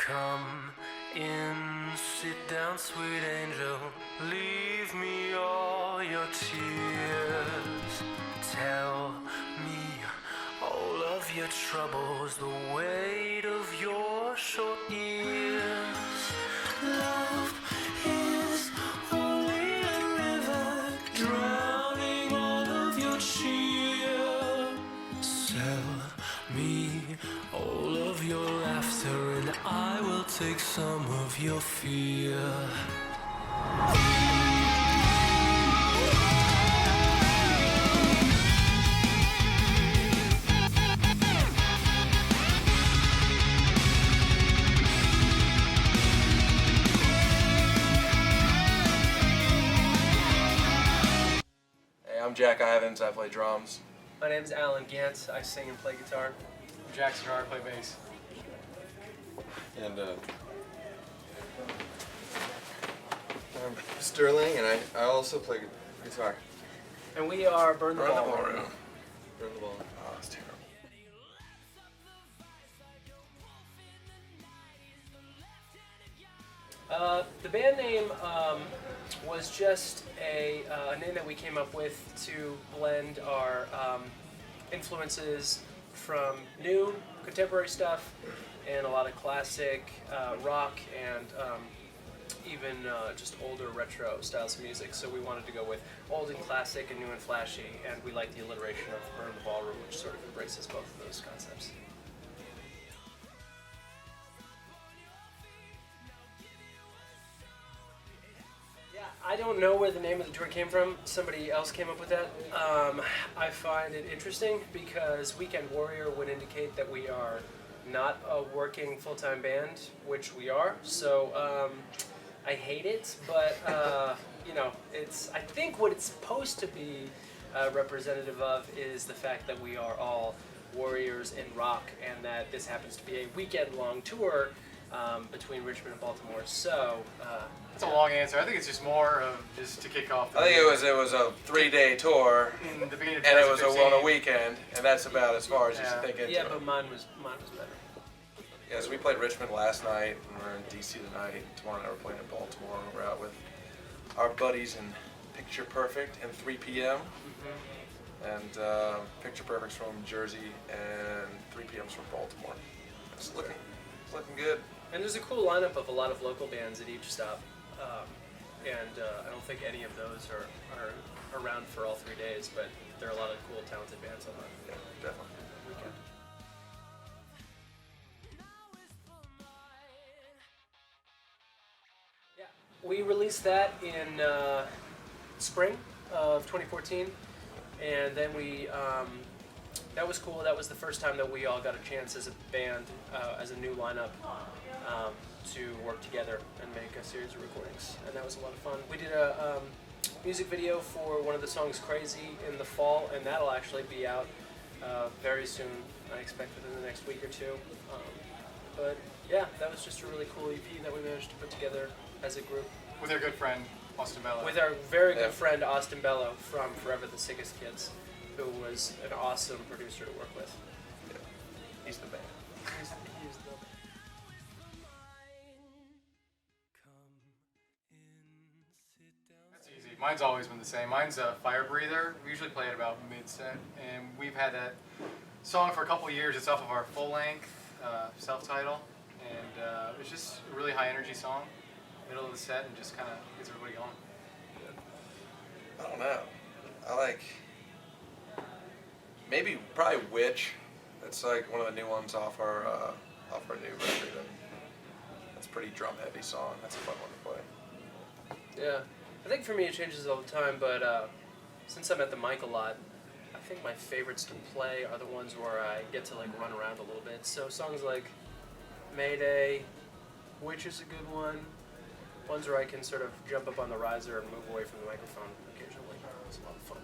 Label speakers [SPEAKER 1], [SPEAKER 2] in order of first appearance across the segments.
[SPEAKER 1] Come in, sit down, sweet angel. Leave me all your tears. Tell me all of your troubles, the weight of your short years. Love is only a river drowning all of your cheer. Tell me all of your laughter, and I will take some of your fear.
[SPEAKER 2] Hey, I'm Jack Ivins, I play drums.
[SPEAKER 3] My name is Alan Gantz. I sing and play guitar.
[SPEAKER 4] I'm Jackson Hart, I play bass.
[SPEAKER 2] And
[SPEAKER 5] I'm Sterling, and I also play guitar.
[SPEAKER 3] And we are Burn the Ballroom.
[SPEAKER 5] Burn the Ballroom.
[SPEAKER 2] oh, it's terrible.
[SPEAKER 3] The band name was just a name that we came up with to blend our influences from new contemporary stuff and a lot of classic rock and even just older retro styles of music. So we wanted to go with old and classic and new and flashy, and we like the alliteration of Burn the Ballroom, which sort of embraces both of those concepts. I don't know where the name of the tour came from. Somebody else came up with that. I find it interesting because Weekend Warrior would indicate that we are not a working full-time band, which we are. So I hate it, but you know, it's. I think what it's supposed to be representative of is the fact that we are all warriors in rock, and that this happens to be a weekend-long tour between Richmond and Baltimore. So.
[SPEAKER 4] It's a long answer. I think it's just more of just to kick off.
[SPEAKER 2] I think it was a 3-day tour,
[SPEAKER 4] in the beginning of
[SPEAKER 2] and it was on a
[SPEAKER 4] 2015.
[SPEAKER 2] weekend, and that's about as far as you
[SPEAKER 4] Yeah.
[SPEAKER 2] should think into
[SPEAKER 3] Yeah,
[SPEAKER 2] it.
[SPEAKER 3] but mine was better.
[SPEAKER 2] Yeah, so we played Richmond last night, and we're in DC tonight. Tomorrow night we're playing in Baltimore. We're out with our buddies in Picture Perfect and 3 p.m. And Picture Perfect's from Jersey, and 3 p.m.'s from Baltimore. It's looking good.
[SPEAKER 3] And there's a cool lineup of a lot of local bands at each stop. I don't think any of those are around for all 3 days, but there are a lot of cool, talented bands on the
[SPEAKER 2] Yeah, definitely.
[SPEAKER 3] weekend. Yeah, we released that in spring of 2014, and then that was cool. That was the first time that we all got a chance as a band, as a new lineup, to work together and make a series of recordings, and that was a lot of fun. We did a music video for one of the songs, Crazy, in the fall, and that'll actually be out very soon. I expect within the next week or two. But yeah, that was just a really cool EP that we managed to put together as a group.
[SPEAKER 4] With our good friend, Austin Bello.
[SPEAKER 3] With our very
[SPEAKER 2] Yeah.
[SPEAKER 3] good friend Austin Bello from Forever the Sickest Kids, who was an awesome producer to work with.
[SPEAKER 2] Yeah. He's the man.
[SPEAKER 3] He's the
[SPEAKER 4] That's easy. Mine's always been the same. Mine's a Fire Breather. We usually play it about mid-set, and we've had that song for a couple of years. It's off of our full-length self-title, and it's just a really high-energy song, middle of the set, and just kind of gets everybody going.
[SPEAKER 2] I don't know. I like probably Witch. That's like one of the new ones off our new record. And that's a pretty drum heavy song. That's a fun one to play.
[SPEAKER 3] Yeah, I think for me it changes all the time, but since I'm at the mic a lot, I think my favorites to play are the ones where I get to like run around a little bit. So songs like Mayday, Which is a good one, ones where I can sort of jump up on the riser and move away from the microphone occasionally. It's a lot of fun.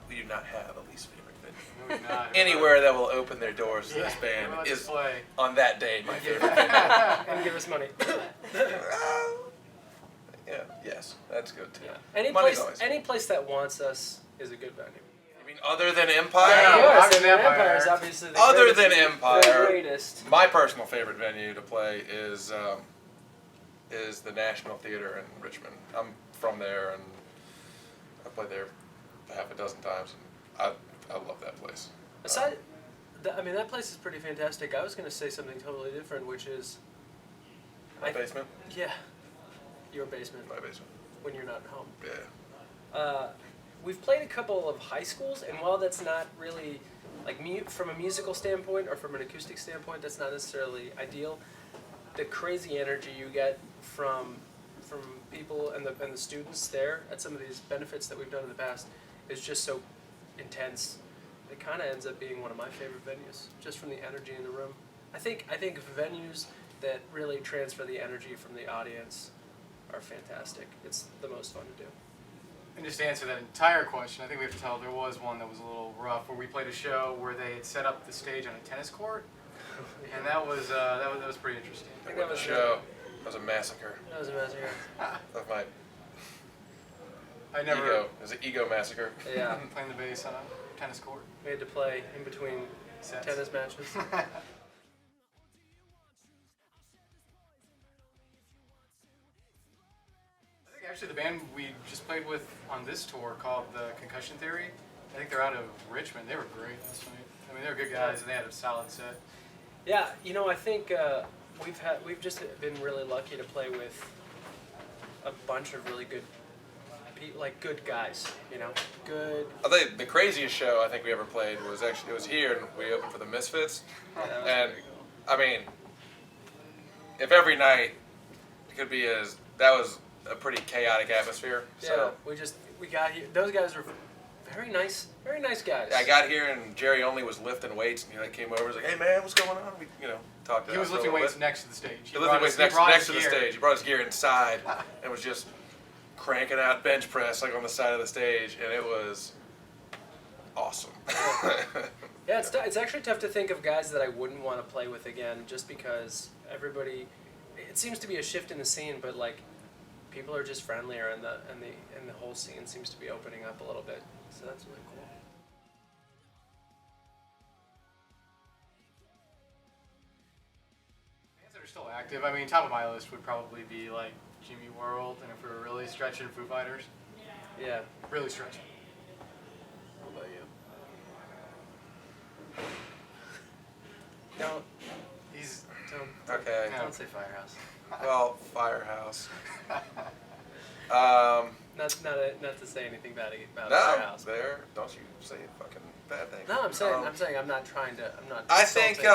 [SPEAKER 2] We do not have a least favorite thing.
[SPEAKER 4] No, we're not.
[SPEAKER 2] Anywhere that will open their doors to this
[SPEAKER 4] We're
[SPEAKER 2] band
[SPEAKER 4] about to
[SPEAKER 2] is
[SPEAKER 4] play.
[SPEAKER 2] on that day my favorite.
[SPEAKER 3] And give us money.
[SPEAKER 2] Yeah, yes, that's good too.
[SPEAKER 3] Yeah. Any
[SPEAKER 2] Money's
[SPEAKER 3] place,
[SPEAKER 2] always
[SPEAKER 3] any place that wants us is a good venue.
[SPEAKER 2] I mean, Other than
[SPEAKER 3] Of
[SPEAKER 2] Empire?
[SPEAKER 3] course,
[SPEAKER 4] Other
[SPEAKER 3] I mean,
[SPEAKER 4] than
[SPEAKER 3] Empire
[SPEAKER 4] Empire.
[SPEAKER 3] is obviously the
[SPEAKER 2] Other
[SPEAKER 3] greatest,
[SPEAKER 2] than Empire.
[SPEAKER 3] the greatest.
[SPEAKER 2] My personal favorite venue to play is the National Theater in Richmond. I'm from there, and I played there half a dozen times, and I love that place.
[SPEAKER 3] Aside, I mean, that place is pretty fantastic. I was going to say something totally different, which is...
[SPEAKER 2] My basement?
[SPEAKER 3] Yeah. Your basement.
[SPEAKER 2] My basement.
[SPEAKER 3] When you're not home.
[SPEAKER 2] Yeah.
[SPEAKER 3] We've played a couple of high schools, and while that's not really, like, from a musical standpoint or from an acoustic standpoint, that's not necessarily ideal. The crazy energy you get from people and the students there at some of these benefits that we've done in the past is just so intense. It kind of ends up being one of my favorite venues, just from the energy in the room. I think venues that really transfer the energy from the audience are fantastic. It's the most fun to do.
[SPEAKER 4] And just to answer that entire question, I think we have to tell there was one that was a little rough, where we played a show where they had set up the stage on a tennis court, and that was pretty interesting.
[SPEAKER 3] I think
[SPEAKER 2] That
[SPEAKER 3] that was
[SPEAKER 2] That was a massacre
[SPEAKER 3] That was a massacre.
[SPEAKER 2] of my
[SPEAKER 4] I never
[SPEAKER 2] ego. It was an ego massacre.
[SPEAKER 3] Yeah,
[SPEAKER 4] playing the bass on a tennis court.
[SPEAKER 3] we had to play in between
[SPEAKER 4] Sets.
[SPEAKER 3] tennis matches.
[SPEAKER 4] I think actually the band we just played with on this tour called the Concussion Theory, I think they're out of Richmond. They were great last night. I mean, they were good guys and they had a solid set.
[SPEAKER 3] Yeah, you know, I think we've just been really lucky to play with a bunch of really good people, like good guys. You know, good.
[SPEAKER 2] I think the craziest show I think we ever played was it was here, and we opened for the Misfits.
[SPEAKER 3] Yeah, that was
[SPEAKER 2] And
[SPEAKER 3] pretty cool.
[SPEAKER 2] I mean, if every night could be that was a pretty chaotic atmosphere. So
[SPEAKER 3] Yeah, we got here. Those guys were very nice guys.
[SPEAKER 2] I got here, and Jerry only was lifting weights, and he came over, and was like, "Hey man, what's going on?" We talked to
[SPEAKER 4] He
[SPEAKER 2] him
[SPEAKER 4] was
[SPEAKER 2] for a
[SPEAKER 4] lifting
[SPEAKER 2] little
[SPEAKER 4] weights
[SPEAKER 2] bit.
[SPEAKER 4] next to the stage.
[SPEAKER 2] He lifted weights next to the stage. He brought his gear inside and was just cranking out bench press like on the side of the stage, and it was awesome.
[SPEAKER 3] Yeah, it's actually tough to think of guys that I wouldn't want to play with again, just because everybody. It seems to be a shift in the scene, but like, people are just friendlier, and the whole scene seems to be opening up a little bit. So that's really cool.
[SPEAKER 4] Bands that are still active. I mean, top of my list would probably be like Jimmy World, and if we were really stretching, Foo Fighters.
[SPEAKER 3] Yeah.
[SPEAKER 4] Really stretching.
[SPEAKER 3] What about you? No,
[SPEAKER 4] He's
[SPEAKER 3] don't
[SPEAKER 2] Okay.
[SPEAKER 3] don't say Firehouse.
[SPEAKER 2] Well, Firehouse.
[SPEAKER 3] Not to say anything bad about
[SPEAKER 2] No,
[SPEAKER 3] Firehouse.
[SPEAKER 2] there. Don't you say a fucking bad thing.
[SPEAKER 3] No, I'm saying I'm not trying to. I'm not.
[SPEAKER 2] I think,
[SPEAKER 3] insulting.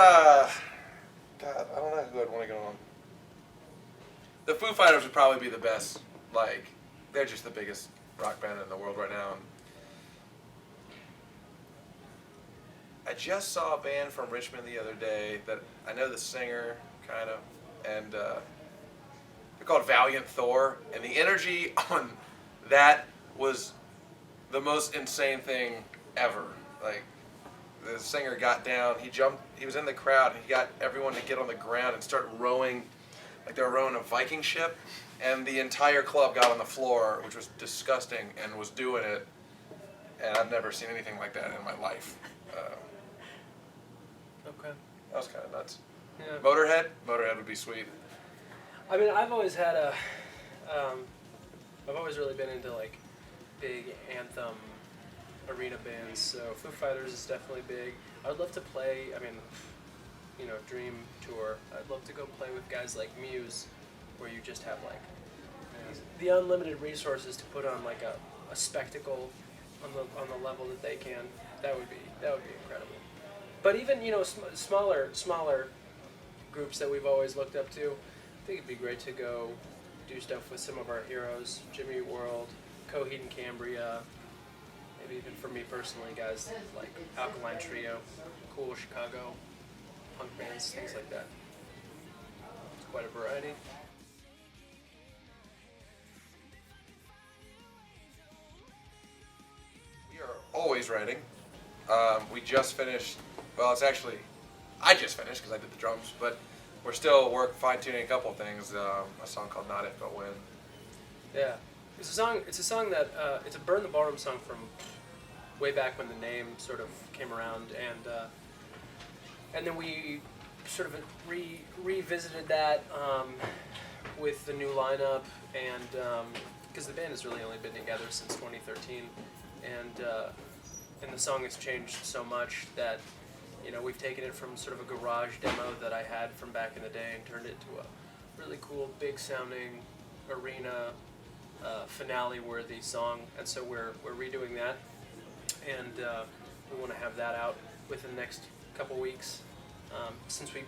[SPEAKER 2] God, I don't know who I'd want to go on. The Foo Fighters would probably be the best. Like, they're just the biggest rock band in the world right now. And I just saw a band from Richmond the other day that I know the singer, kind of, and they're called Valiant Thor, and the energy on that was the most insane thing ever. Like, the singer got down, he was in the crowd, and he got everyone to get on the ground and start rowing, like they were rowing a Viking ship, and the entire club got on the floor, which was disgusting, and was doing it, and I've never seen anything like that in my life.
[SPEAKER 3] Okay.
[SPEAKER 2] That was kind of nuts.
[SPEAKER 3] Yeah.
[SPEAKER 2] Motorhead would be sweet.
[SPEAKER 3] I mean, I've always had I've always really been into like big anthem arena bands. So Foo Fighters is definitely big. I would love to play. I mean, Dream Tour. I'd love to go play with guys like Muse, where you just have like the unlimited resources to put on like a spectacle on the level that they can. That would be incredible. But even smaller groups that we've always looked up to, I think it'd be great to go do stuff with some of our heroes, Jimmy World, Coheed and Cambria, maybe even for me personally, guys like Alkaline Trio, cool Chicago punk bands, things like that. It's quite a variety.
[SPEAKER 2] We are always writing. We just finished. Well, I just finished because I did the drums, but we're still fine-tuning a couple of things. A song called "Not If But When."
[SPEAKER 3] Yeah, it's a song that it's a "Burn the Ballroom" song from way back when the name sort of came around, and then we sort of revisited that with the new lineup, and because the band has really only been together since 2013, and the song has changed so much that, you know, we've taken it from sort of a garage demo that I had from back in the day and turned it to a really cool, big sounding arena finale-worthy song, and so we're redoing that, and we want to have that out within the next couple weeks, since we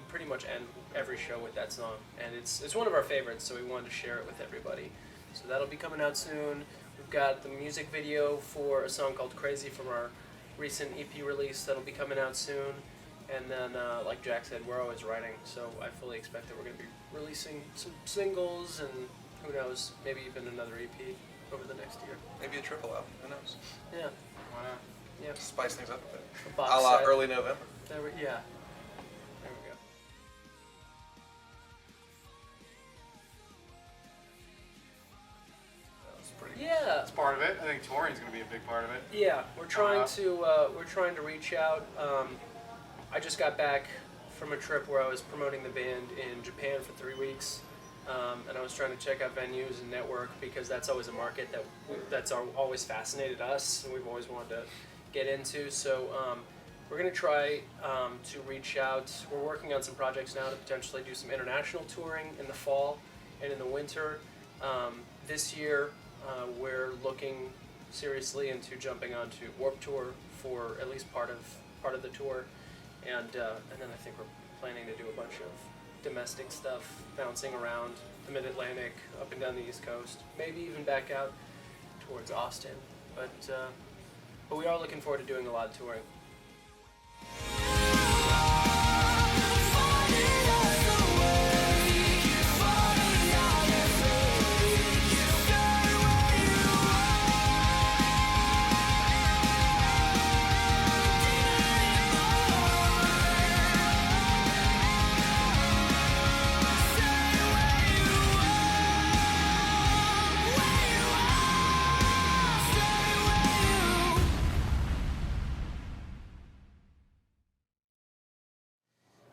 [SPEAKER 3] pretty much end every show with that song, and it's one of our favorites, so we wanted to share it with everybody. So that'll be coming out soon. We've got the music video for a song called Crazy from our recent EP release that'll be coming out soon, and then like Jack said, we're always writing, so I fully expect that we're going to be releasing some singles, and who knows, maybe even another EP over the next year.
[SPEAKER 2] Maybe a triple album. Who knows?
[SPEAKER 3] Yeah.
[SPEAKER 4] Why not?
[SPEAKER 3] Yeah.
[SPEAKER 2] Spice things up a bit.
[SPEAKER 3] A box
[SPEAKER 2] A la
[SPEAKER 3] set.
[SPEAKER 2] early November.
[SPEAKER 3] There we go.
[SPEAKER 2] That was pretty.
[SPEAKER 3] Yeah.
[SPEAKER 4] That's part of it. I think touring's going to be a big part of it.
[SPEAKER 3] Yeah, we're trying to reach out. I just got back from a trip where I was promoting the band in Japan for 3 weeks, and I was trying to check out venues and network, because that's always a market that's always fascinated us and we've always wanted to get into. So we're going to try to reach out. We're working on some projects now to potentially do some international touring in the fall and in the winter. This year, we're looking seriously into jumping onto Warped Tour for at least part of the tour, and then I think we're planning to do a bunch of domestic stuff, bouncing around the Mid-Atlantic, up and down the East Coast, maybe even back out towards Austin. But we are looking forward to doing a lot of touring.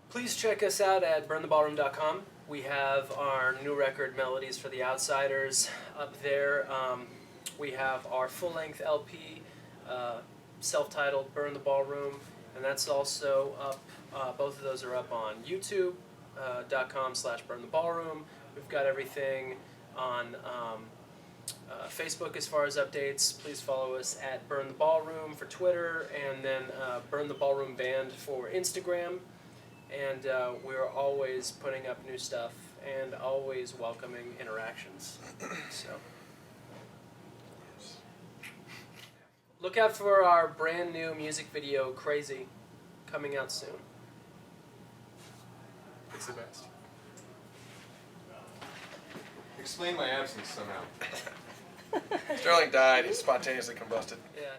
[SPEAKER 3] Please check us out at burntheballroom.com. We have our new record, Melodies for the Outsiders, up there. We have our full-length LP, self-titled Burn the Ballroom, and that's also up. Both of those are up on youtube.com/burntheballroom. We've got everything on Facebook as far as updates. Please follow us at Burn the Ballroom for Twitter, and then Burn the Ballroom Band for Instagram. And we're always putting up new stuff and always welcoming interactions. So look out for our brand new music video, Crazy, coming out soon.
[SPEAKER 4] It's the best.
[SPEAKER 5] Explain my absence somehow.
[SPEAKER 2] Sterling died. He spontaneously combusted.
[SPEAKER 3] Yeah.